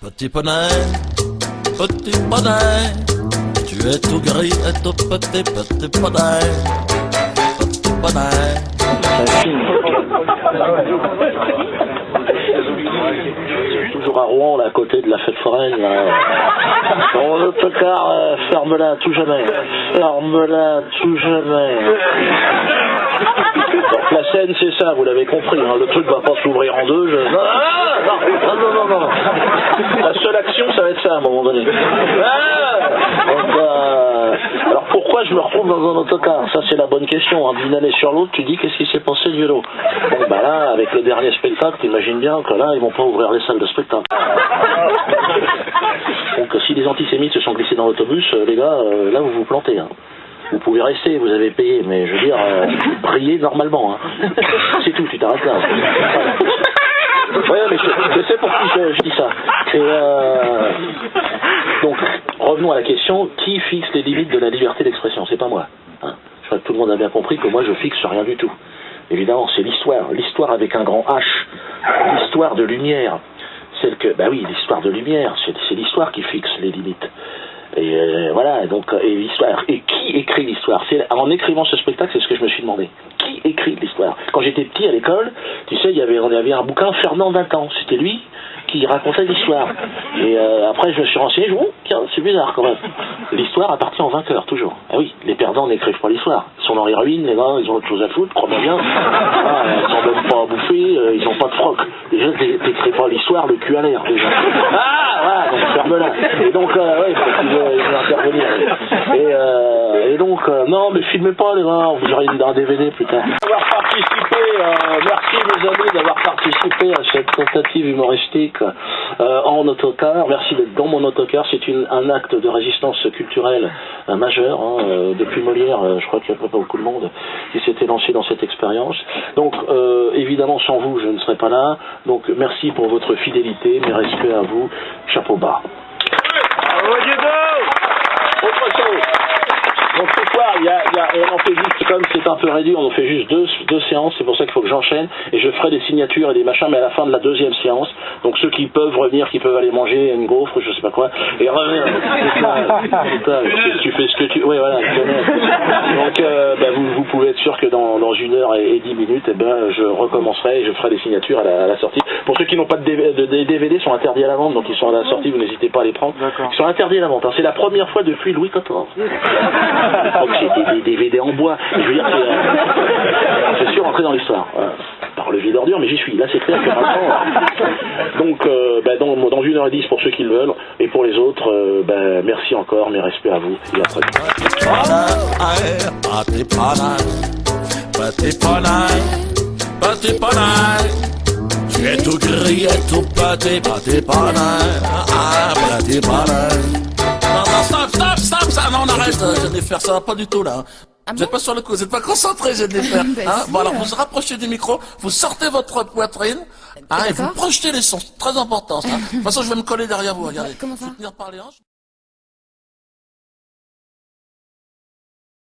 Petit poney, tu es tout gris et tout petit, petit poney, petit poney. Toujours à Rouen, là, à côté de la fête foraine. Dans l'autocar, ferme-la tout jamais. Ferme-la tout jamais. Donc la scène, c'est ça, vous l'avez compris. Hein, le truc va pas s'ouvrir en deux. Non. La seule action, ça va être ça à un moment donné. Alors pourquoi je me retrouve dans un autocar? Ça, c'est la bonne question. Hein. D'une année sur l'autre, tu dis qu'est-ce qui s'est passé de vélo? Bon, bah là, avec le dernier spectacle, t'imagines bien que là, ils vont pas ouvrir les salles de spectacle. Donc si les antisémites se sont glissés dans l'autobus, les gars, là vous vous plantez. Hein. Vous pouvez rester, vous avez payé, mais je veux dire, briller normalement. Hein. C'est tout, tu t'arrêtes là. Ouais, mais je sais pour qui je dis ça. Donc, revenons à la question, qui fixe les limites de la liberté d'expression? C'est pas moi. Hein. Je crois que tout le monde a bien compris que moi je fixe rien du tout. Évidemment, c'est l'histoire. L'histoire avec un grand H. L'histoire de lumière. Celle que, bah oui, l'histoire de lumière, c'est l'histoire qui fixe les limites. Et voilà, donc, et l'histoire. Et qui écrit l'histoire? En écrivant ce spectacle, c'est ce que je me suis demandé. Qui écrit l'histoire? Quand j'étais petit à l'école, tu sais, on avait un bouquin, Fernand Duncan. C'était lui qui racontait l'histoire. Et après, je me suis renseigné, je me dis, oh, tiens, c'est bizarre quand même. L'histoire appartient aux vainqueurs, toujours. Ah oui, les perdants n'écrivent pas l'histoire. Ils sont dans les ruines, les gars, ils ont autre chose à foutre, crois-moi bien. Ils n'ont même pas à bouffer, ils n'ont pas de froc. Déjà, t'écris pas l'histoire, le cul à l'air, déjà. Voilà, donc ferme-la. Et donc, ouais, il veut intervenir. Et donc, non, mais filmez pas, les gars, vous aurez un DVD plus tard. Merci les amis d'avoir participé à cette tentative humoristique en autocar. Merci d'être dans mon autocar. C'est un acte de résistance culturelle majeur. Hein. Depuis Molière, je crois qu'il n'y a pas beaucoup de monde qui s'était lancé dans cette expérience. Donc, évidemment, sans vous, je ne serais pas là. Donc, merci pour votre fidélité. Mes respects à vous. Chapeau bas. Autre chose. Donc ce soir, on en fait juste, comme c'est un peu réduit, on en fait juste deux séances, c'est pour ça qu'il faut que j'enchaîne, et je ferai des signatures et des machins, mais à la fin de la deuxième séance, donc ceux qui peuvent revenir, qui peuvent aller manger une gaufre, je sais pas quoi, et revenir, tu fais ce que tu... Oui, voilà, donc vous pouvez être sûr que dans 1 heure et 10 minutes, je recommencerai et je ferai des signatures à la sortie. Pour ceux qui n'ont pas de DVD, sont interdits à la vente, donc ils sont à la sortie, vous n'hésitez pas à les prendre. Ils sont interdits à la vente, hein. C'est la première fois depuis Louis XIV. J'ai des DVD en bois. Je veux dire, je suis rentré dans l'histoire. Par le vide d'ordure, mais j'y suis. Là, c'est clair que maintenant. Donc, dans 1 heure et 10 pour ceux qui le veulent, et pour les autres, merci encore, mes respects à vous. Et à très vite. Tu es tout gris et tout petit poney. Non, stop, non, on arrête, Jennifer, ça va pas du tout, là. Ah Vous bon? n'êtes pas sur le coup, vous n'êtes pas concentré, Jennifer. Hein? Bon, alors, vous vous rapprochez du micro, vous sortez votre poitrine, et vous projetez les sons, c'est très important, ça. De toute façon, je vais me coller derrière vous, regardez. Comment ça? Soutenir par les hanches.